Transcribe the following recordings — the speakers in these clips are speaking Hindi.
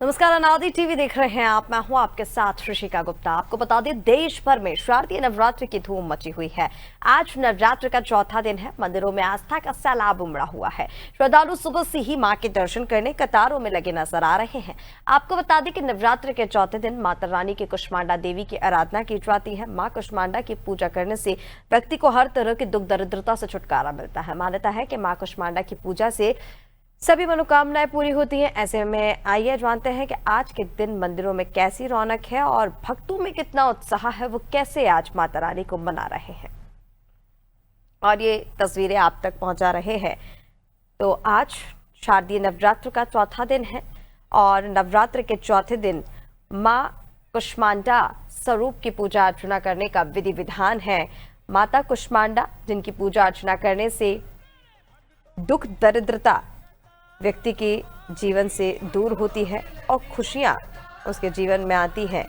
नमस्कार, अनादि टीवी देख रहे हैं आप। मैं हूं आपके साथ ऋषिका गुप्ता। आपको बता दें, देश भर में शारदीय नवरात्र की धूम मची हुई है। आज नवरात्र का चौथा दिन है। मंदिरों में आस्था का सैलाब उमड़ा हुआ है। श्रद्धालु सुबह से ही मां के दर्शन करने कतारों में लगे नजर आ रहे हैं। आपको बता दें कि नवरात्र के चौथे दिन माता रानी की कुष्मांडा देवी की आराधना की जाती है। मां कुष्मांडा की पूजा करने से व्यक्ति को हर तरह की दुख दरिद्रता से छुटकारा मिलता है। मान्यता है कि मां कुष्मांडा की पूजा से सभी मनोकामनाएं पूरी होती हैं। ऐसे में आइए जानते हैं कि आज के दिन मंदिरों में कैसी रौनक है और भक्तों में कितना उत्साह है। वो कैसे आज माता रानी को मना रहे हैं और ये तस्वीरें आप तक पहुंचा रहे हैं। तो आज शारदीय नवरात्र का चौथा दिन है और नवरात्र के चौथे दिन मां कुष्मांडा स्वरूप की पूजा अर्चना करने का विधि विधान है। माता कुष्मांडा जिनकी पूजा अर्चना करने से दुख दरिद्रता व्यक्ति के जीवन से दूर होती है और खुशियां उसके जीवन में आती है।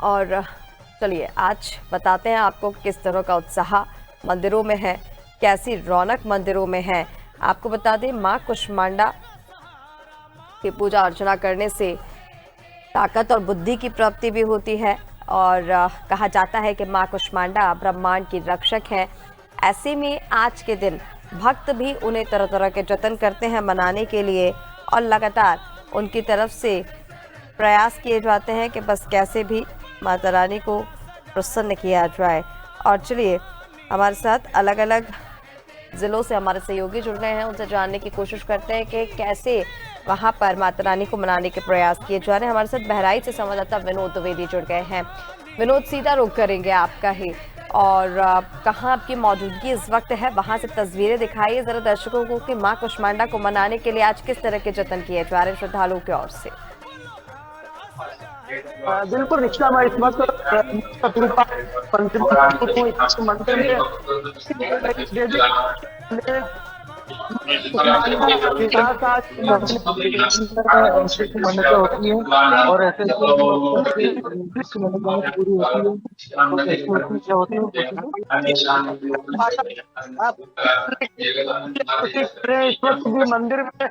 और चलिए आज बताते हैं आपको किस तरह का उत्साह मंदिरों में है, कैसी रौनक मंदिरों में है। आपको बता दें, मां कुष्मांडा की पूजा अर्चना करने से ताकत और बुद्धि की प्राप्ति भी होती है और कहा जाता है कि मां कुष्मांडा ब्रह्मांड की रक्षक है। ऐसे में आज के दिन भक्त भी उन्हें तरह तरह के जतन करते हैं मनाने के लिए और लगातार उनकी तरफ से प्रयास किए जाते हैं कि बस कैसे भी माता रानी को प्रसन्न किया जाए। और चलिए हमारे साथ अलग अलग जिलों से हमारे सहयोगी जुड़ रहे हैं, उनसे जानने की कोशिश करते हैं कि कैसे वहां पर माता रानी को मनाने के प्रयास किए जा रहे हैं। हमारे साथ बहराइच से संवाददाता विनोद द्विवेदी जुड़ गए हैं। विनोद, सीधा रुख करेंगे आपका ही, और कहाँ आपकी मौजूदगी इस वक्त है, वहां से तस्वीरें दिखाइए जरा दर्शकों को कि मां कुष्मांडा को मनाने के लिए आज किस तरह के जतन किए जा रहे हैं श्रद्धालुओं की ओर से। बिल्कुल रिक्शा में इस वक्त मंदिर मन्नतें होती हैं और ऐसे पूरी होती है। इस वक्त भी मंदिर में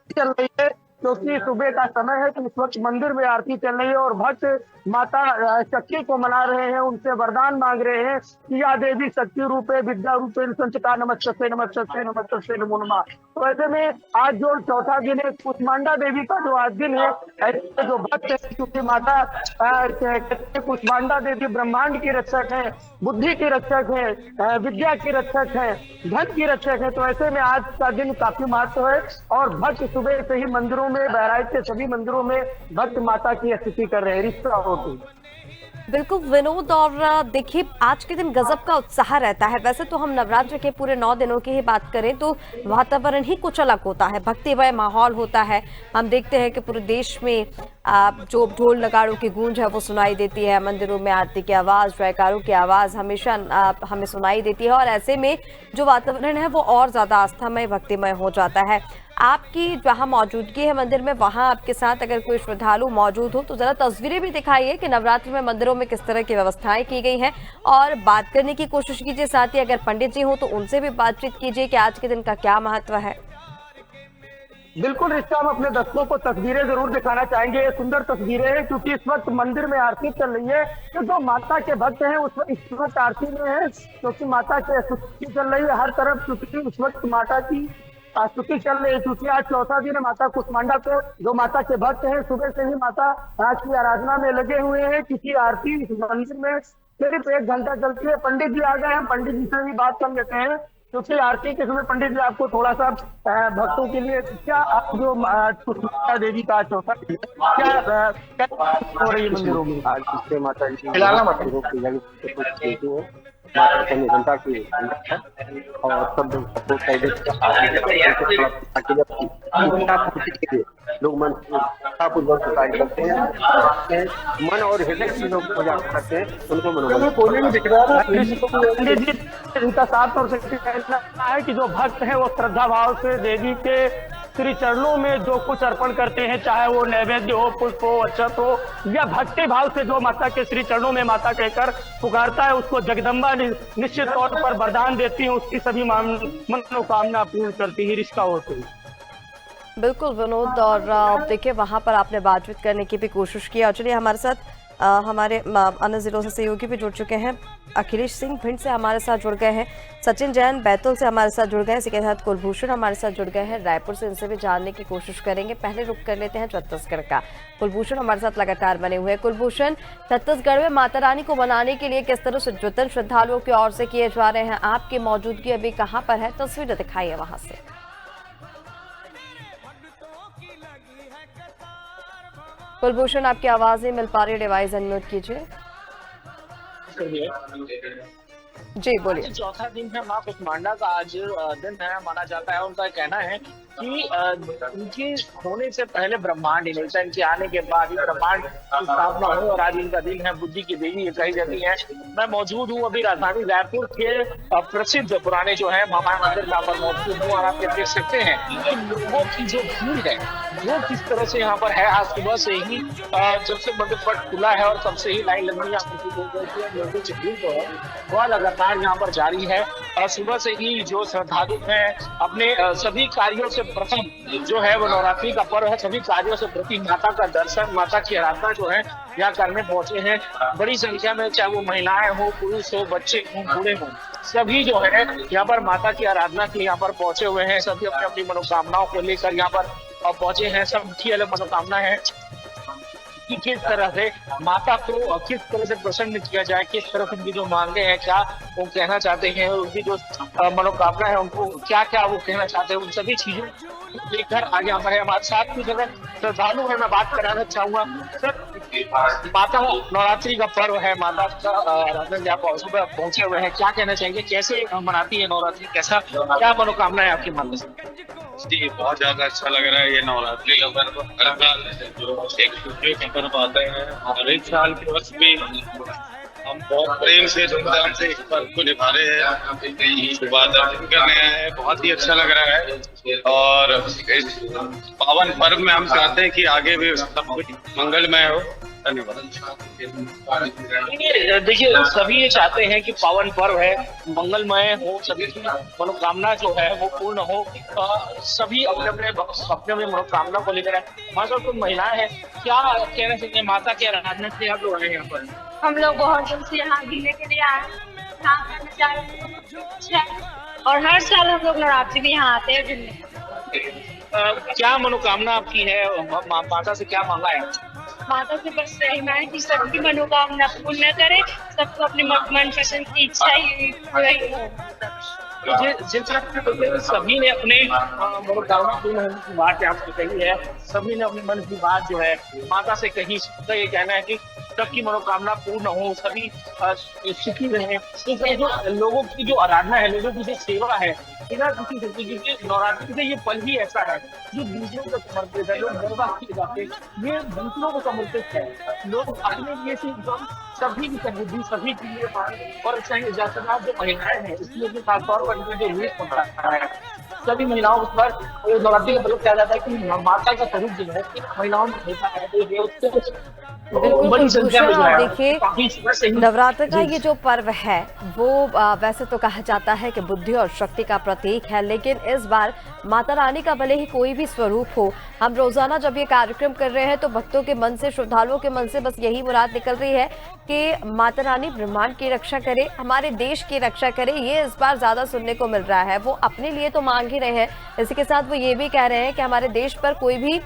चल रही है क्योंकि सुबह का समय है, तो इस वक्त मंदिर में आरती चल रही है और भक्त माता शक्ति को मना रहे हैं, उनसे वरदान मांग रहे हैं कि या देवी शक्ति रूपे विद्या रूपे संचिता नमस्ते नमस्ते नमस्ते नमो नमः। तो ऐसे में आज जो चौथा दिन है, कुष्मांडा देवी का जो आज दिन है, ऐसे जो भक्त है, क्योंकि माता कुष्मांडा देवी ब्रह्मांड की रक्षक है, बुद्धि की रक्षक है, विद्या की रक्षक है, धन की रक्षक है। तो ऐसे में आज का दिन काफी महत्व है और भक्त सुबह से ही मंदिरों में, बहराइच के सभी मंदिरों में भक्त माता की स्तुति कर रहे हैं। रिश्ता होती बिल्कुल विनोद, और देखिए आज के दिन गजब का उत्साह रहता है। वैसे तो हम नवरात्र के पूरे 9 दिनों की ही बात करें तो वातावरण ही कुछ अलग होता है, भक्तिमय माहौल होता है। हम देखते हैं कि पूरे देश में जो ढोल नगाड़ों की गूंज है वो सुनाई देती है। मंदिरों में आरती की आवाज़, जयकारों की आवाज़ हमेशा हमें सुनाई देती है और ऐसे में जो वातावरण है वो और ज़्यादा आस्थामय, भक्तिमय हो जाता है। आपकी जहाँ मौजूदगी है मंदिर में, वहाँ आपके साथ अगर कोई श्रद्धालु मौजूद हो तो जरा तस्वीरें भी दिखाइए कि नवरात्र में मंदिरों में किस तरह की व्यवस्थाएं की गई हैं और बात करने की कोशिश कीजिए। साथ ही अगर पंडित जी हो तो उनसे भी बातचीत कीजिए कि आज के दिन का क्या महत्व है। बिल्कुल रिश्ता, हम अपने दर्शकों को तस्वीरें जरूर दिखाना चाहेंगे। ये सुंदर तस्वीरें हैं क्योंकि इस वक्त मंदिर में आरती चल रही है। तो जो माता के भक्त हैं उस वक्त इस वक्त आरती में है क्योंकि माता की स्तुति चल रही है हर तरफ, क्योंकि इस वक्त माता की स्तुति चल रही है। क्योंकि आज चौथा दिन है माता कुष्मांडा को, जो माता के भक्त हैं सुबह से ही माता आज की आराधना में लगे हुए हैं। क्योंकि आरती इस मंदिर में सिर्फ 1 घंटा चलती है। पंडित जी आ गए हैं, पंडित जी से भी बात कर लेते हैं क्योंकि आरती के समय पंडित जी आपको थोड़ा सा भक्तों के लिए क्या आप जो कुष्मांडा देवी का चौथा क्या हो रही है मंदिरों में आज, जिससे माता जी माता की निरंता की और सब इच्छा पूर्ति के लिए लोग मन पूर्वक कार्य करते हैं, मन और हृदय से लोग पूजा करते हैं, उनको मनोबल कोने में दिख रहा है। पंडित जी इनका साफ तौर से कहना है कि जो भक्त है वो श्रद्धा भाव से देवी के श्री चरणों में जो कुछ अर्पण करते हैं, चाहे वो नैवेद्य हो, पुष्प हो, अक्षत हो, या भक्ति भाव से जो माता के श्री चरणों में माता कहकर पुकारता है, उसको जगदम्बा निश्चित तौर पर वरदान देती है, उसकी सभी मनोकामना पूर्ण करती है, रिश्ता होती है। बिल्कुल विनोद, और देखिए वहां पर आपने बातचीत करने की भी कोशिश की। और चलिए हमारे साथ हमारे अन्य जिलों से सहयोगी भी जुड़ चुके हैं। अखिलेश सिंह भिंड से हमारे साथ जुड़ गए हैं, सचिन जैन बैतूल से हमारे साथ जुड़ गए हैं, इसी के साथ कुलभूषण हमारे साथ जुड़ गए हैं रायपुर से। इनसे भी जानने की कोशिश करेंगे। पहले रुक कर लेते हैं छत्तीसगढ़ का। कुलभूषण हमारे साथ लगातार बने हुए हैं। कुलभूषण, छत्तीसगढ़ में माता रानी को मनाने के लिए किस तरह से जतन श्रद्धालुओं की ओर से किए जा रहे हैं, आपकी मौजूदगी अभी कहाँ पर है, तस्वीरें दिखाइए वहां से। कुलभूषण, आपकी आवाज नहीं मिल पा रही, डिवाइस अनम्यूट कीजिए। जी बोलिए। चौथा दिन है मां कुष्मांडा का, आज दिन है माना जाता है। उनका कहना है कि उनके होने से पहले ब्रह्मांड ही नहीं था, इनके आने के बाद ही ब्रह्मांड की स्थापना हुई और आज इनका दिन है। बुद्धि की देवी ये कही जाती है। मैं मौजूद हूँ अभी राजधानी रायपुर के प्रसिद्ध पुराने जो है मामा मंदिर यहाँ पर मौजूद हूँ, और आप ये देख सकते हैं कि लोगों की जो भीड़ है वो किस तरह से यहाँ पर है। आज सुबह से ही जब से मंदिर पट खुला है और तब से ही लाइन लगी है, लोगों की भीड़ जो है वह लगातार यहाँ पर जारी है। सुबह से ही जो श्रद्धालु हैं अपने सभी कार्यों से प्रथम जो है वो नवरात्रि का पर्व है, सभी कार्यों से प्रति माता का दर्शन, माता की आराधना जो है यहाँ करने पहुंचे हैं। बड़ी संख्या में, चाहे वो महिलाएं हो, पुरुष हो, बच्चे हो, बूढ़े हो, सभी जो है यहाँ पर माता की आराधना के लिए यहाँ पर पहुंचे हुए हैं। सभी अपनी अपनी मनोकामनाओं को लेकर यहाँ पर पहुंचे हैं। सबकी अलग मनोकामना है कि किस तरह से माता को किस तरह से प्रसन्न किया जाए, किस तरह से उनकी जो मांगे हैं, क्या वो कहना चाहते हैं, उनकी जो मनोकामना है उनको क्या क्या वो कहना चाहते हैं, उन सभी चीजों लेकर आगे हमारे साथ कुछ अगर श्रद्धालु है, मैं बात कराना चाहूंगा। सर, माता नवरात्रि का पर्व है, माता का सुबह पहुंचे हुए हैं, क्या कहना चाहेंगे, कैसे मनाती है नवरात्रि, कैसा क्या मनोकामना है आपकी माता से? जी, बहुत ज्यादा अच्छा लग रहा है। ये नवरात्रि का पर्व हर साल एक खुशियों का पर्व आता है और इस साल के वर्ष भी हम बहुत प्रेम से धूमधाम से इस पर्व को निभा रहे हैं। सुबह दर्शन करने आए हैं, बहुत ही अच्छा लग रहा है और इस पावन पर्व में हम चाहते हैं कि आगे भी सब कुछ मंगलमय हो। धन्यवाद। देखिए, सभी ये चाहते हैं कि पावन पर्व है, मंगलमय हो, सभी की मनोकामना जो है वो पूर्ण हो। सभी अपने अपने मनोकामना को लेकर हमारे साथ कुछ महिलाएं हैं, क्या कहना चाहिए माता के आराधना से आप लोग आए यहाँ पर? हम लोग बहुत दिन से यहाँ घूमने के लिए आए हैं और हर साल हम लोग नवरात्रि भी यहाँ आते हैं घूमने। क्या मनोकामना आपकी है, माता से क्या मांगा है? माता से बस यही है कि सबकी मनोकामना पूर्ण करे, सबको अपने मन पसंद की इच्छा ही पूरी हो। जिस तरह सभी ने अपने मनोकामना पूर्ण होने की बात आपको कही है, सभी ने अपने मन की बात जो है माता से कही। सबका ये कहना है कि सबकी मनोकामना पूर्ण हो, सभी सुखी रहे। जो लोगों की जो आराधना है, लोगों की जो सेवा है, बिना किसी क्योंकि नवरात्रि से ये पल ही ऐसा है जो दूसरों को समर्पित है। लोग गरबा किए जाते हैं, ये दूसरों को समर्पित है। लोग अपने लिए से सभी की समृद्धि, सभी के लिए और जैसे जो महिलाएं हैं इसलिए भी खासतौर पर जो रूप होता है, सभी महिलाओं पर नवरात्रि का प्रयोग किया जाता है कि माता का स्वरूप जो है महिलाओं में होता है। बिल्कुल, देखिए नवरात्र का ये जो पर्व है वो वैसे तो कहा जाता है कि बुद्धि और शक्ति का प्रतीक है, लेकिन इस बार माता रानी का भले ही कोई भी स्वरूप हो, हम रोजाना जब ये कार्यक्रम कर रहे हैं तो भक्तों के मन से, श्रद्धालुओं के मन से बस यही मुराद निकल रही है कि माता रानी ब्रह्मांड की रक्षा करे, हमारे देश की रक्षा करे। ये इस बार ज्यादा सुनने को मिल रहा है। वो अपने लिए तो मांग ही रहे हैं, इसी के साथ वो ये भी कह रहे हैं कि हमारे देश पर कोई भी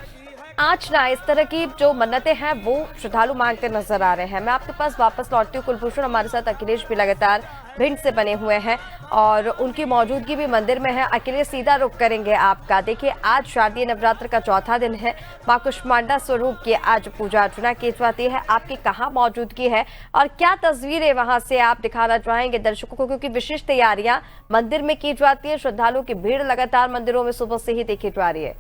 आँच ना, इस तरह की जो मन्नतें हैं वो श्रद्धालु मांगते नजर आ रहे हैं। मैं आपके पास वापस लौटती हूँ कुलभूषण, हमारे साथ अखिलेश भी लगातार भिंड से बने हुए हैं और उनकी मौजूदगी भी मंदिर में है। अखिलेश, सीधा रुख करेंगे आपका। देखिए, आज शारदीय नवरात्र का चौथा दिन है, मां कुष्मांडा स्वरूप की आज पूजा अर्चना की जाती है। आपकी कहाँ मौजूदगी है और क्या तस्वीरें वहां से आप दिखाना चाहेंगे दर्शकों को, क्योंकि विशेष तैयारियां मंदिर में की जाती है, श्रद्धालुओं की भीड़ लगातार मंदिरों में सुबह से ही देखी जा रही है।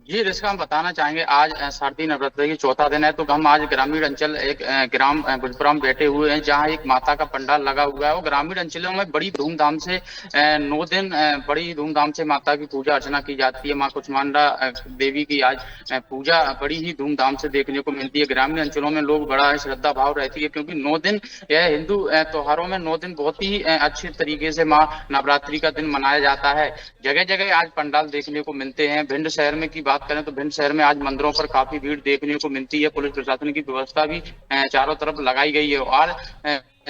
जी रिश्का, हम बताना चाहेंगे आज शारदीय नवरात्रि की चौथा दिन है। तो हम आज ग्रामीण अंचल एक ग्राम भुजपुरा में बैठे हुए हैं, जहां एक माता का पंडाल लगा हुआ है। और ग्रामीण अंचलों में बड़ी धूमधाम से 9 दिन बड़ी धूमधाम से माता की पूजा अर्चना की जाती है। माँ कुष्मांडा देवी की आज पूजा बड़ी ही धूमधाम से देखने को मिलती है। ग्रामीण अंचलों में लोग बड़ा श्रद्धा भाव रहती है, क्योंकि 9 दिन यह हिंदू त्योहारों में 9 दिन बहुत ही अच्छे तरीके से माँ नवरात्रि का दिन मनाया जाता है। जगह जगह आज पंडाल देखने को मिलते हैं। भिंड शहर में की बात करें तो भिंड शहर में आज मंदिरों पर काफी भीड़ देखने को मिलती है। पुलिस प्रशासन की व्यवस्था भी चारों तरफ लगाई गई है। और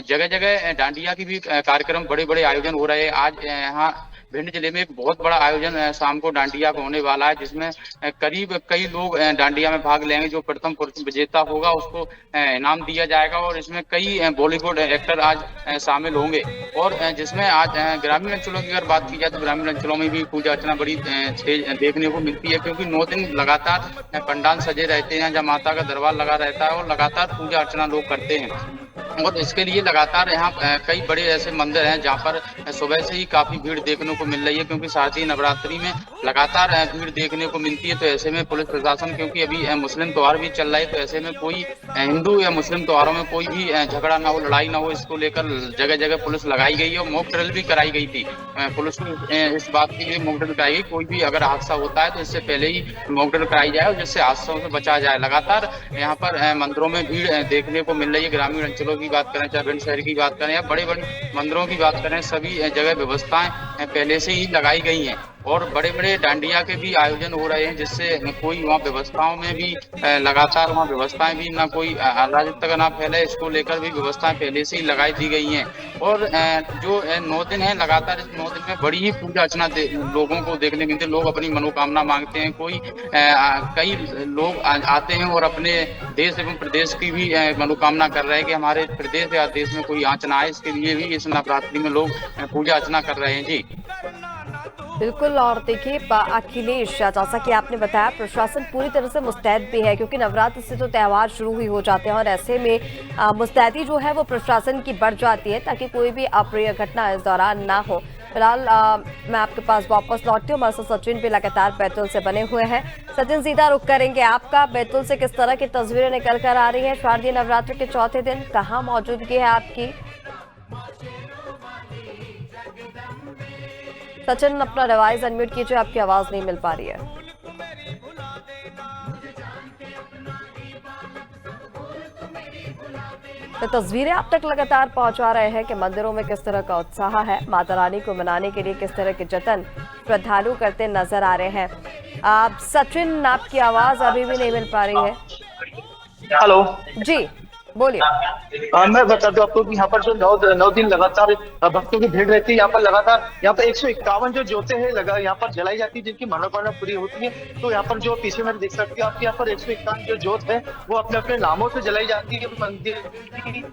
जगह जगह डांडिया की भी कार्यक्रम बड़े बड़े आयोजन हो रहे हैं। आज यहाँ भिंड जिले में एक बहुत बड़ा आयोजन शाम को डांडिया का होने वाला है, जिसमें करीब कई लोग डांडिया में भाग लेंगे। जो प्रथम विजेता होगा उसको इनाम दिया जाएगा। और इसमें कई बॉलीवुड एक्टर आज शामिल होंगे। और जिसमें आज ग्रामीण अंचलों की अगर बात की जाए तो ग्रामीण अंचलों में भी पूजा अर्चना बड़ी तेज देखने को मिलती है, क्योंकि 9 दिन लगातार पंडाल सजे रहते हैं, जहाँ माता का दरबार लगा रहता है और लगातार पूजा अर्चना लोग करते हैं। और इसके लिए लगातार यहाँ कई बड़े ऐसे मंदिर हैं जहाँ पर सुबह से ही काफी भीड़ देखने को मिल रही है, क्योंकि शारदीय नवरात्रि में लगातार भीड़ देखने को मिलती है। तो ऐसे में पुलिस प्रशासन, क्योंकि अभी मुस्लिम त्योहार भी चल रहा है, तो ऐसे में कोई हिंदू या मुस्लिम त्योहारों में कोई भी झगड़ा ना हो, लड़ाई ना हो, इसको लेकर जगह जगह पुलिस लगाई गई है। और मॉक ड्रिल भी कराई गई थी। पुलिस को इस बात के लिए मॉक ड्रिल कराई गई, कोई भी अगर हादसा होता है तो इससे पहले ही मॉक ड्रिल कराई जाए, जिससे हादसों से बचा जाए। लगातार यहाँ पर मंदिरों में भीड़ देखने को मिल रही है। ग्रामीण अंचलों की बात करें, चाहे भिंड शहर की बात करें या बड़े बड़े मंदिरों की बात करें, सभी जगह व्यवस्थाएं पहले से ही लगाई गई हैं। और बड़े बड़े डांडिया के भी आयोजन हो रहे हैं, जिससे कोई वहाँ व्यवस्थाओं में भी लगातार वहाँ व्यवस्थाएं भी ना कोई अराजकता ना फैले, इसको लेकर भी व्यवस्थाएं पहले से ही लगाई दी गई हैं। और जो 9 दिन है लगातार, इस 9 दिन में बड़ी ही पूजा अर्चना लोगों को देखने मिलती है। लोग अपनी मनोकामना मांगते हैं। कई लोग आते हैं और अपने देश एवं प्रदेश की भी मनोकामना कर रहे हैं कि हमारे प्रदेश या देश में कोई आंच ना आए। इसके लिए भी इस नवरात्रि में लोग पूजा अर्चना कर रहे हैं। जी बिल्कुल। और देखिए अखिलेश, जैसा कि आपने बताया, प्रशासन पूरी तरह से मुस्तैद भी है, क्योंकि नवरात्र से तो त्यौहार शुरू ही हो जाते हैं। और ऐसे में मुस्तैदी जो है वो प्रशासन की बढ़ जाती है, ताकि कोई भी अप्रिय घटना इस दौरान ना हो। फिलहाल मैं आपके पास वापस लौटती हूँ। हमारे साथ सचिन भी लगातार बैतूल से बने हुए हैं। सचिन, सीधा रुख करेंगे आपका। बैतूल से किस तरह की तस्वीरें निकल कर आ रही है शारदीय नवरात्र के चौथे दिन? कहाँ मौजूदगी है आपकी? सचिन, अपना डिवाइस अनम्यूट कीजिए, आपकी आवाज नहीं मिल पा रही है। तो तस्वीरें आप तक लगातार पहुंचा रहे हैं कि मंदिरों में किस तरह का उत्साह है। माता रानी को मनाने के लिए किस तरह के जतन श्रद्धालु करते नजर आ रहे हैं। सचिन, आपकी आवाज अभी भी नहीं मिल पा रही है। हेलो जी बोलिए। मैं बता दूं आपको कि यहाँ पर जो 9 दिन लगातार भक्तों की भीड़ रहती है। यहाँ पर लगातार 151 जो ज्योतें हैं यहाँ पर जलाई जाती है, जिनकी मनोकामना पूरी होती है। तो यहाँ पर जो पीछे में देख सकते हो आप, यहाँ पर 151 जो ज्योत है वो अपने अपने नामों से जलाई जाती है। मंदिर की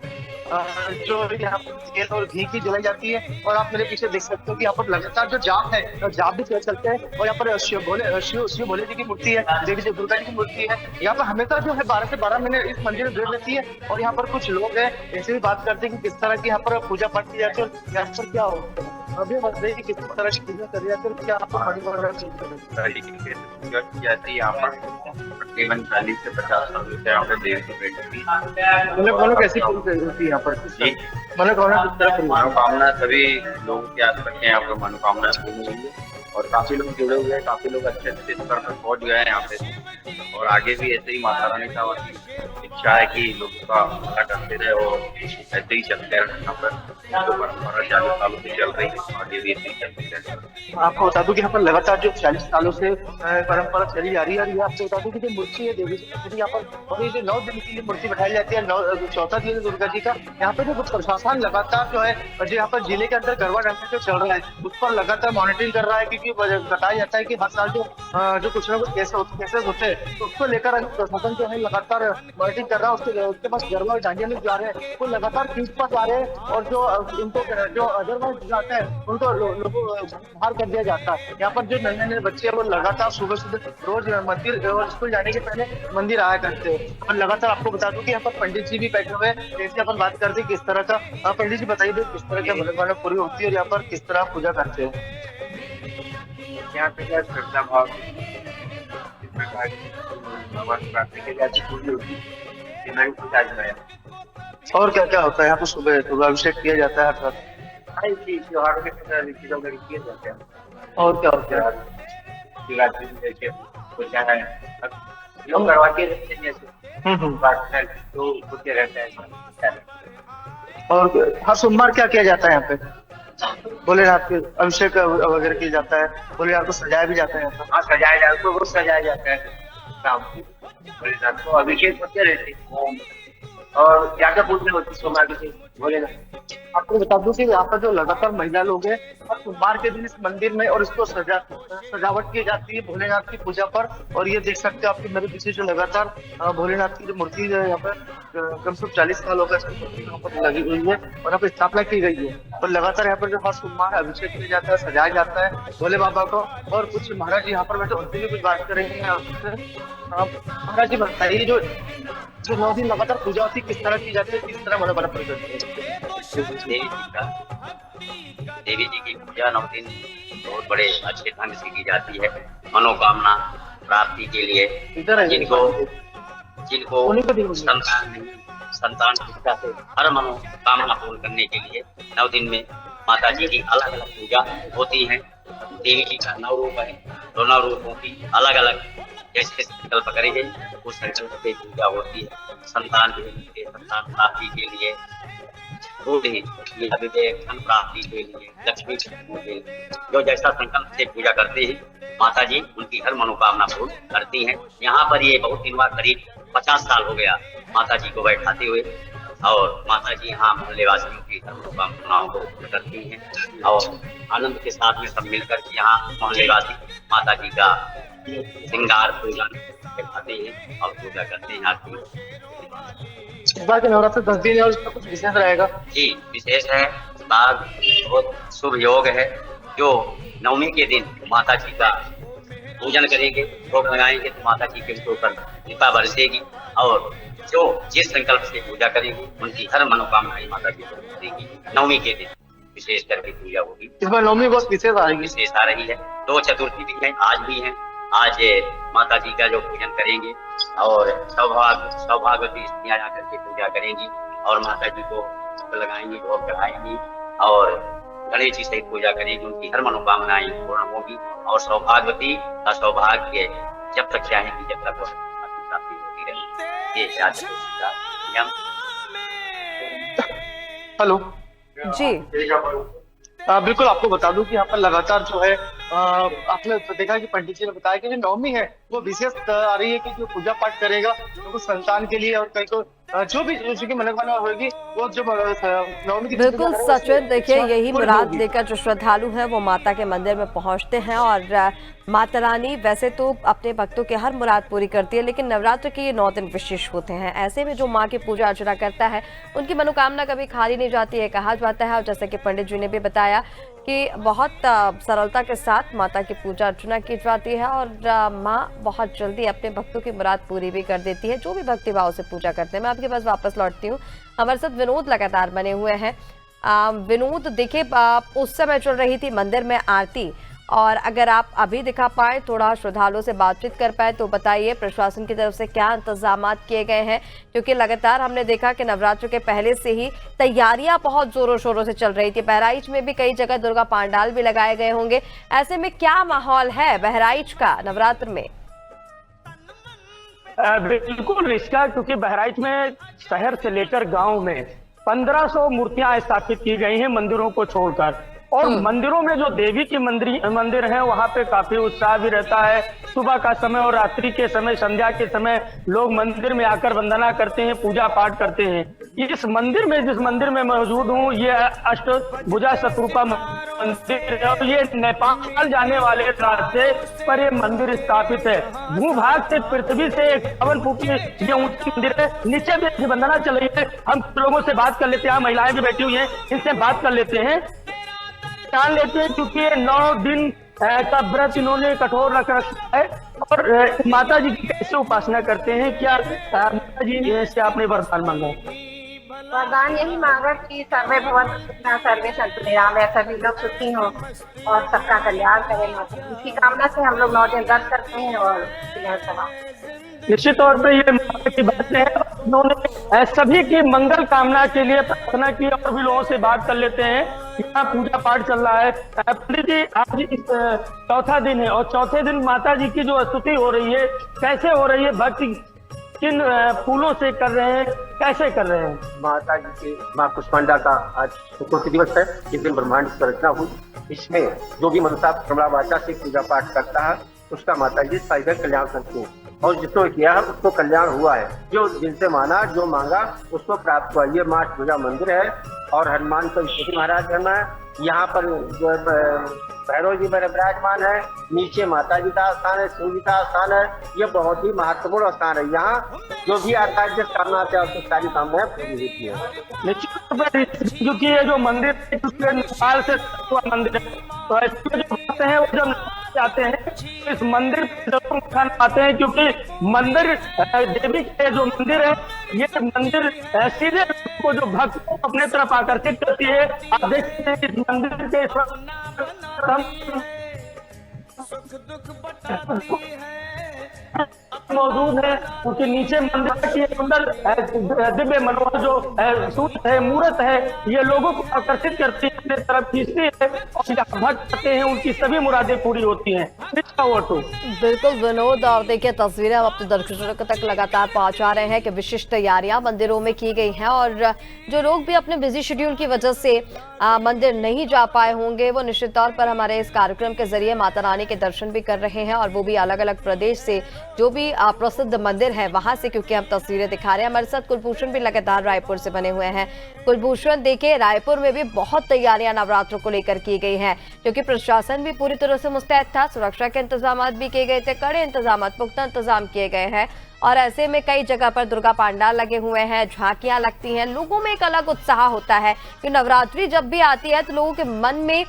जो यहाँ पर तेल और घी की जलाई जाती है। और आप मेरे पीछे देख सकते हो कि यहाँ पर लगातार जो जाप है, जाप भी चलते हैं। और यहाँ पर शिव भोले जी की मूर्ति है, देवी जी दुर्गा जी की मूर्ति है। यहाँ पर हमेशा जो है 12 से 12 महीने इस मंदिर में भीड़ रहती है। और यहाँ पर कुछ लोग हैं ऐसे भी बात करते हैं कि किस तरह की यहाँ पर पूजा पाठ की जाती है, यहाँ पर क्या होता है। अभी बताइए कि किस तरह की पूजा करी जाती है, क्या आपको पूजा की जाती है यहाँ पर? तकरीबन 40 से 50 साल से यहाँ पे देव की बैठती है। कैसी पूजा होती है यहाँ पर? मनोकामना सभी लोगों की आज तक यहाँ पर मनोकामना पूर्ण हुई है। और काफी लोग जुड़े हुए हैं, काफी लोग अच्छे स्तर पर पहुंच गए हैं यहाँ पे। और आगे भी ऐसे ही माता रानी का इच्छा है कि लोगों का भला करते रहे और ऐसे ही चलते रहे। यहाँ पर जो परंपरा 40 सालों से चल रही है, आगे भी ऐसे ही चलती रहे। आपको बता दूं कि यहाँ पर लगातार जो 40 सालों से परंपरा चली जा रही है। और ये आपको बता दूं कि जो मूर्ति है देवी जी यहाँ पर, और ये जो 9 दिन के लिए मूर्ति बैठाई जाती है, चौथा दिन दुर्गा जी का, यहाँ पे जो प्रशासन लगातार जो है, जो यहाँ पर जिले के अंदर गरबा डांस जो चल रहा है उस पर लगातार मॉनिटरिंग कर रहा है। क्योंकि बताया जाता है कि हर साल जो कुछ ना कुछ केसेस होते हैं, तो उसको लेकर प्रशासन जो है लगातार मॉनिटरिंग कर रहा है। उसके पास गरबा और डांडिया में जा रहे हैं, वो लगातार पीछ पास आ रहे हैं। और जो उनको जो अदरवाइज जाता है उनको बाहर कर दिया जाता है। यहाँ पर जो नए बच्चे हैं वो लगातार सुबह रोज मंदिर और स्कूल जाने के पहले मंदिर आया करते हैं। और लगातार आपको बता दूं कि यहाँ पर पंडित जी भी बैठे हुए हैं। जैसे अपन बात करते हैं किस तरह का, पंडित जी बताइए किस तरह की मनोकामना पूरी होती है और यहाँ पर किस तरह पूजा करते हैं? यहाँ पे श्रद्धा भाव भगवान की प्रार्थना के लिए आज पूरी होती है। मैं भी आज में और क्या क्या होता है यहाँ पे? सुबह सुबह अभिषेक किया जाता है हर साल। हर चीज त्योहारों के समय चीजों का किए जाते हैं। और क्या होता है? शिवरात्रि में जैसे पूजा है, लोग करवाते रहते हैं जैसे प्रार्थना तो होते रहते हैं। और हर सोमवार क्या किया जाता है यहाँ पे? भोलेनाथ के अभिषेक वगैरह किया जाता है, भोलेनाथ को सजाया भी जाता है यहाँ पे। हाँ, सजाया जाता है, उसको बहुत सजाया जाता है शाम को भोलेनाथ को अभिषेक होते रहते हैं और क्या क्या पूजन होती है सोमवार के भोलेनाथ। आपको बता दूं कि यहाँ पर जो लगातार महिला लोग हैं और सोमवार के दिन इस मंदिर में और इसको सजावट की जाती है भोलेनाथ की पूजा पर। और ये देख सकते हो आपकी मेरे पीछे जो लगातार भोलेनाथ की जो मूर्ति है यहाँ पर कम से कम 40 साल होगा इसकी मूर्ति यहाँ पर लगी हुई है और यहाँ पर स्थापना की गई है। और लगातार यहाँ पर जो हर सोमवार अभिषेक किया जाता है, सजाया जाता है भोले बाबा को। और कुछ महाराज जी यहाँ पर बैठे उनसे भी कुछ बात करेंगे आपसे। महाराज जी बताइए, जो 9 दिन लगातार पूजा होती है किस तरह की जाती है, किस तरह मनोकामना पूरी करती है? देवी जी की पूजा 9 दिन बहुत बड़े अच्छे ढंग से की जाती है मनोकामना प्राप्ति के लिए। जिनको संतान इच्छा से हर मनोकामना पूर्ण करने के लिए 9 दिन में माता जी की अलग अलग पूजा होती है। देवी जी का 9 रूप है, दोनों रूपों की अलग अलग जैसे संकल्प करेंगे उस संकल्प से पूजा होती है। संतान प्राप्ति के लिए, विवेक धन प्राप्ति के लिए, लक्ष्मी के लिए जो जैसा संकल्प से पूजा करते हैं माता जी उनकी हर मनोकामना पूर्ण करती हैं। यहाँ पर ये बहुत दिन बाद करीब 50 साल हो गया माता जी को बैठाते हुए और माता जी यहाँ मोहल्ले वासियों की हर मनोकामनाओं को पूर्ण करती हैं और आनंद के साथ में सब मिलकर यहाँ मोहल्ले वासी माता जी का श्रृंगार पूजन दिखाते हैं और पूजा करते हैं। इस बार के नवरात्र 10 दिन है और इसका कुछ विशेष रहेगा? जी विशेष है, इस बार बहुत शुभ योग है। जो 9वीं के दिन माता जी का पूजन करेंगे, भोग लगाएंगे तो माता जी के ऊपर कृपा बरसेगी और जो जिस संकल्प से पूजा करेंगे उनकी हर मनोकामनाएं माता जी को देगी। 9वीं के दिन विशेष करके पूजा होगी। इस बार 9वीं बहुत विशेष आ रही है। 2 चतुर्थी भी है, आज भी है। आज माता जी का जो पूजन करेंगे और सौभाग्यवती स्त्रियां आकर के पूजा करेंगी और माता जी को लगाएंगी, भोग चढ़ाएंगी और गणेश जी सहित पूजा करेंगी। उनकी हर मनोकामनाएं पूर्ण होगी और सौभाग्यवती का सौभाग्य जब तक चाहेंगी जब तक प्राप्ति होती रहेगी। ये शादी का नियम। हेलो जी बिल्कुल, आपको बता दूं कि यहाँ पर लगातार जो है आपने तो देखा कि पंडित जी ने बताया कि जो 9वीं है वो विशेष आ रही है कि जो पूजा पाठ करेगा तो संतान के लिए और कई को जो भी उसकी मनोकामना होगी वो जो 9वीं की बिल्कुल सचिन, देखिए यही मुराद लेकर जो श्रद्धालु हैं वो माता के मंदिर में पहुंचते हैं और माता रानी वैसे तो अपने भक्तों के हर मुराद पूरी करती है, लेकिन नवरात्र के ये 9 दिन विशेष होते हैं। ऐसे में जो माँ की पूजा अर्चना करता है उनकी मनोकामना कभी खाली नहीं जाती है, कहा जाता है। और जैसे कि पंडित जी ने भी बताया कि बहुत सरलता के साथ माता की पूजा अर्चना की जाती है और माँ बहुत जल्दी अपने भक्तों की मुराद पूरी भी कर देती है जो भी भक्ति भाव से पूजा करते हैं। मैं आपके पास वापस लौटती हूँ। हमारे साथ विनोद लगातार बने हुए हैं। विनोद, देखिए उस समय चल रही थी मंदिर में आरती और अगर आप अभी दिखा पाए, थोड़ा श्रद्धालुओं से बातचीत कर पाए तो बताइए प्रशासन की तरफ से क्या इंतजाम किए गए हैं, क्योंकि लगातार हमने देखा कि नवरात्र के पहले से ही तैयारियां बहुत जोरों शोरों से चल रही थी। बहराइच में भी कई जगह दुर्गा पांडाल भी लगाए गए होंगे। ऐसे में क्या माहौल है बहराइच का नवरात्र में? बिल्कुल रिश्ता, क्योंकि बहराइच में शहर से लेकर गांव में 1500 मूर्तियां स्थापित की गई हैं मंदिरों को छोड़कर और मंदिरों में जो देवी की मंदिर है वहां पे काफी उत्साह भी रहता है। सुबह का समय और रात्रि के समय, संध्या के समय लोग मंदिर में आकर वंदना करते हैं, पूजा पाठ करते हैं। जिस मंदिर में मौजूद हूँ ये अष्टभुजा शतरूपा मंदिर है और ये नेपाल जाने वाले रास्ते पर ये मंदिर स्थापित है। भूभाग से पृथ्वी से 51 फुट की ये ऊंची मंदिर है। नीचे भी वंदना चल रही है। हम लोगों से बात कर लेते हैं, महिलाएं भी बैठी हुई हैं, इनसे बात कर लेते हैं, जान लेते हैं, क्योंकि 9 दिन का व्रत इन्होंने कठोर रख रखा है और माता जी की कैसे उपासना करते हैं, क्या माता जी से आपने वरदान मांगा? वरदान यही मांगा कि सर्वे भवन्तु सुखिनः सर्वे सन्तु निरामया, सभी लोग सुखी हों और सबका कल्याण करें। इसी कामना से हम लोग 9 दिन व्रत करते हैं और निश्चित तौर पे ये माता की बातें हैं। उन्होंने सभी की मंगल कामना के लिए प्रार्थना की। और भी लोगों से बात कर लेते हैं। यहाँ पूजा पाठ चल रहा है। पंडित जी, आज इस चौथा दिन है और चौथे दिन माता जी की जो स्तुति हो रही है, कैसे हो रही है? भक्ति किन फूलों से कर रहे हैं, कैसे कर रहे हैं? माता जी के माँ कुष्मांडा का आज चतुर्थी दिवस है, जिस दिन ब्रह्मांड की रचना हुई। इसमें जो भी मनसा कमला वाचा से पूजा पाठ करता है उसका माता जी साइबर कल्याण करती हैं, और जिसको किया है उसको कल्याण हुआ है। जो जिनसे माना, जो मांगा उसको प्राप्त हुआ। ये माँ पूजा मंदिर है और हनुमान सरस्वती महाराज है। यहाँ पर जो भैरव जी विराजमान है, नीचे माता जी का स्थान है, शिव जी का स्थान है। ये बहुत ही महत्वपूर्ण स्थान है। यहाँ जो भी आता है जिस कामना से उसकी सारी कामनाएं पूरी होती है। निश्चित, क्योंकि ये जो मंदिर है नेपाल से मंदिर है, तो ऐसे जो भक्त हैं वो जब जाते हैं इस मंदिर जरूर खाना आते हैं, क्योंकि मंदिर देवी का जो मंदिर है, ये मंदिर सीधे को जो भक्त को अपने तरफ आकर्षित करती है। आप देखते हैं इस मंदिर के मौजूद है, क्योंकि नीचे मंदिर की अंदर दिव्य मनोहर जो सूरत है, मूर्त है, ये लोगों को आकर्षित करती है, अपने तरफ खींचती है और भक्त करते हैं उनकी सभी मुरादें पूरी होती हैं। बिल्कुल विनोद, और देखिए तस्वीरें हम अपने दर्शकों तक लगातार पहुंचा रहे हैं कि विशिष्ट तैयारियां मंदिरों में की गई हैं, और जो लोग भी अपने बिजी शेड्यूल की वजह से मंदिर नहीं जा पाए होंगे वो निश्चित तौर पर हमारे इस कार्यक्रम के जरिए माता रानी के दर्शन भी कर रहे हैं, और वो भी अलग अलग प्रदेश से जो भी प्रसिद्ध मंदिर है वहां से, क्योंकि हम तस्वीरें दिखा रहे हैं। हमारे साथ कुलभूषण भी लगातार रायपुर से बने हुए हैं। कुलभूषण, देखिए रायपुर में भी बहुत तैयारियां नवरात्रों को लेकर की गई हैं, क्योंकि प्रशासन भी पूरी तरह से मुस्तैद था, सुरक्षा के इंतजाम भी किए गए थे, कड़े इंतजाम, पुख्ता इंतजाम किए गए हैं, और ऐसे में कई जगह पर दुर्गा पांडाल लगे हुए हैं, झांकियां लगती हैं। लोगों में एक अलग उत्साह होता है कि नवरात्रि जब भी आती है तो लोगों के मन में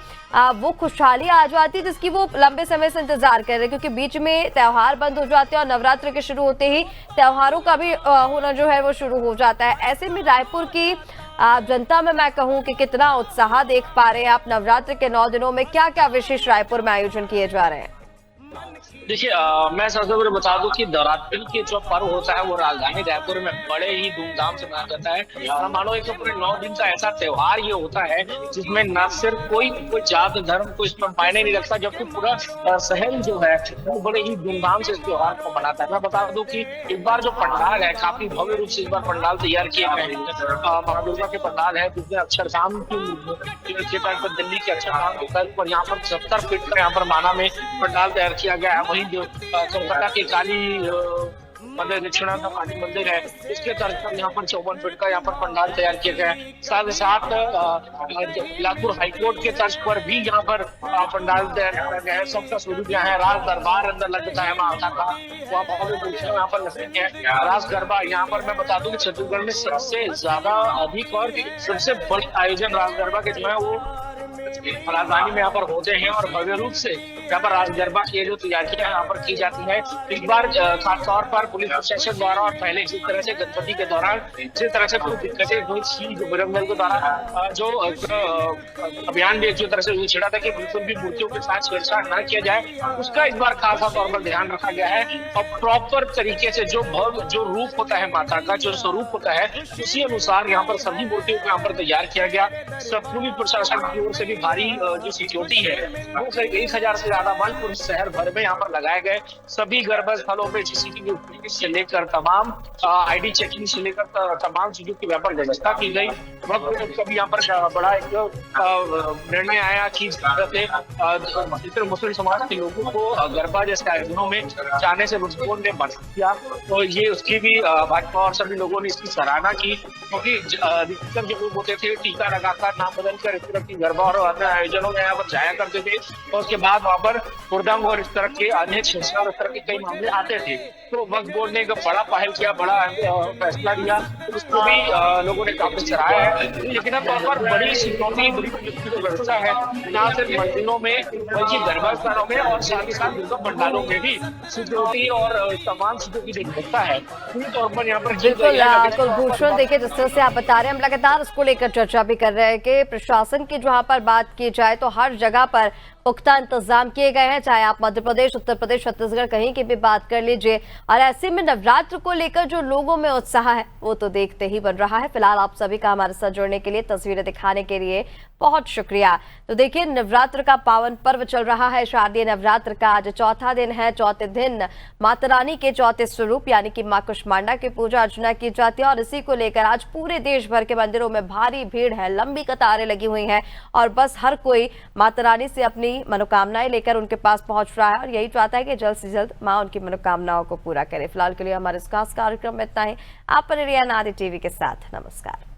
वो खुशहाली आ जाती है जिसकी वो लंबे समय से इंतजार कर रहे हैं, क्योंकि बीच में त्योहार बंद हो जाते हैं और नवरात्र के शुरू होते ही त्योहारों का भी होना जो है वो शुरू हो जाता है। ऐसे में रायपुर की जनता में मैं कहूँ कि कितना उत्साह देख पा रहे हैं आप नवरात्र के 9 दिनों में, क्या क्या विशेष रायपुर में आयोजन किए जा रहे हैं? देखिए, मैं सबसे पहले बता दूं कि नवरात्रि के जो पर्व होता है वो राजधानी रायपुर में बड़े ही धूमधाम से मनाया जाता है। और मानो एक पूरे 9 दिन का ऐसा त्योहार ये होता है जिसमें न सिर्फ कोई जात धर्म को इसमें मायने नहीं रखता, जबकि पूरा शहर जो है वो बड़े ही धूमधाम से इस त्योहार को मनाता है। मैं बता दूं कि इस बार जो पंडाल है काफी भव्य रूप से इस बार पंडाल तैयार किए गए हैं। माँ दुर्गा के पंडाल है जिसमें अक्षरधाम की तर्ज पर, दिल्ली के अक्षरधाम की तर्ज पर यहाँ पर 70 फीट का यहाँ पर माना में पंडाल तैयार किया गया है। वहीं जो कोलकाता की काली मंदिर, दक्षिणाथ काली मंदिर है, इसके तर्ज पर यहाँ पर 54 फीट का यहाँ पर पंडाल तैयार किए गए हैं। साथ ही साथ लातूर हाईकोर्ट के तर्ज पर भी यहाँ पर पंडाल तैयार किया गया है। सबका स्वरूप यहाँ है, राज दरबार अंदर लगता है माता का, यहाँ पर लगते हैं राज गरबा। यहाँ पर मैं बता दूं कि छत्तीसगढ़ में सबसे ज्यादा अधिक और सबसे बड़े आयोजन राज गरबा के जो है वो राजधानी में यहाँ पर होते हैं, और भव्य रूप से यहाँ पर राज गरबा की जो तैयारियां यहाँ पर की जाती है। इस बार खासतौर पर पुलिस प्रशासन द्वारा और पहले जिस तरह से गणपति के दौरान जिस तरह से कुछ दिक्कतें हुई थी, जो बजरंग दल के द्वारा जो अभियान भी अच्छी तरह से छिड़ा था कि बिल्कुल भी मूर्तियों के साथ छेड़छाड़ न किया जाए, उसका इस बार खासा तौर पर ध्यान रखा गया है। और प्रॉपर तरीके से जो रूप होता है माता का, जो स्वरूप होता है, उसी अनुसार यहाँ पर सभी मूर्तियों को यहाँ पर तैयार किया गया। सब पुलिस प्रशासन की ओर से भी भारी जो सिक्योरिटी है वो करीब 1000 से ज्यादा बल पूरे शहर भर में यहाँ पर लगाए गए। सभी गर्भ स्थलों पे सीसीटीवी फुटेज से लेकर तमाम आईडी चेकिंग से लेकर तमाम चीजों की व्यापक व्यवस्था की गई। कभी यहाँ पर बड़ा एक निर्णय आया कि मुस्लिम समाज के लोगों को गरबा जैसे आयोजनों में जाने से मुस्लिमों ने बंद किया, तो ये उसकी भी भाजपा और सभी लोगों ने इसकी सराहना की, क्योंकि अधिकतर जो लोग होते थे टीका लगाकर नाम बदल कर इस तरह की गरबा और और अन्य आयोजनों में यहाँ पर जाया करते थे, और उसके बाद वहाँ पर हुड़दंग और इस तरह के अन्य हिंसा और इस तरह के कई मामले आते थे। तो वक्फ बोर्ड ने एक बड़ा पहल किया, बड़ा फैसला लिया, उसको भी लोगों ने काफी सराहा है। लेकिन तौर पर बड़ी सिक्योरिटी, बड़ी व्यवस्था है, न सिर्फ मंदिरों में बल्कि दरबार स्थानों में और साथ ही साथ दुर्गा पंडालों में भी सिक्योरिटी और तमाम चीजों की व्यवस्था है। पूरी तौर पर यहाँ पर बिल्कुल कुलभूषण, देखिए जिस तरह से आप बता रहे हैं, हम लगातार उसको लेकर चर्चा भी कर रहे हैं कि प्रशासन की जहां पर बात की जाए तो हर जगह पर पुख्ता इंतजाम किए गए हैं, चाहे आप मध्य प्रदेश, उत्तर प्रदेश, छत्तीसगढ़ कहीं की भी बात कर लीजिए। और ऐसे में नवरात्र को लेकर जो लोगों में उत्साह है वो तो देखते ही बन रहा है। फिलहाल आप सभी का हमारे साथ जुड़ने के लिए, तस्वीरें दिखाने के लिए बहुत शुक्रिया। तो देखिए, नवरात्र का पावन पर्व चल रहा है, शारदीय नवरात्र का आज चौथा दिन है। चौथे दिन माता रानी के चौथे स्वरूप यानी कि मां कुष्मांडा की पूजा अर्चना की जाती है, और इसी को लेकर आज पूरे देश भर के मंदिरों में भारी भीड़ है, लंबी कतारें लगी हुई हैं, और बस हर कोई माता रानी से अपनी मनोकामनाएं लेकर उनके पास पहुंच रहा है और यही चाहता है कि जल्द से जल्द मां उनकी मनोकामनाओं को पूरा करे। फिलहाल के लिए हमारे इस खास कार्यक्रम में इतना ही। आप बने रहिए आदि टीवी के साथ। नमस्कार।